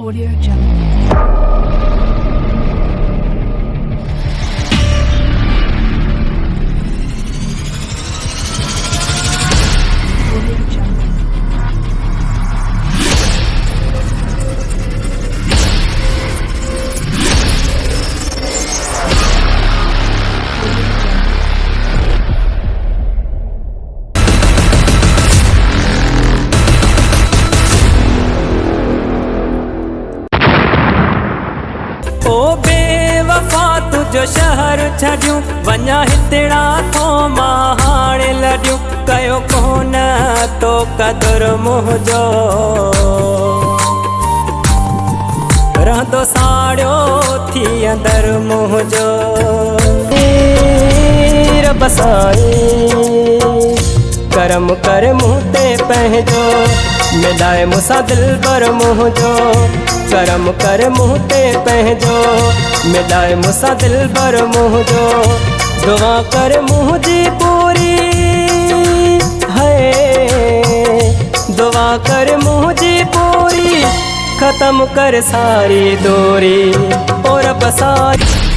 Audio Jungle. Audio Jungle. ओ बेवफा तुझो शहर छॾियूं वञा हितड़ा थो मां हाणे लॾियूं कयो कोन तो क़दुरु मुंहिंजो रहंदो साड़ियो थी अंदर मुंहिंजो रब साईं करम कर मूं ते पंहिंजो मिलाए मूंसां दिलबर मुंहिंजो करम कर मूं ते पंहिंजो मिलाए मूंसां दिलबर मुंहिंजो दुआ कर मुंहिंजी पूरी है दुआ कर मुंहिंजी पूरी ख़त्म कर सारी दूरी और रब साईं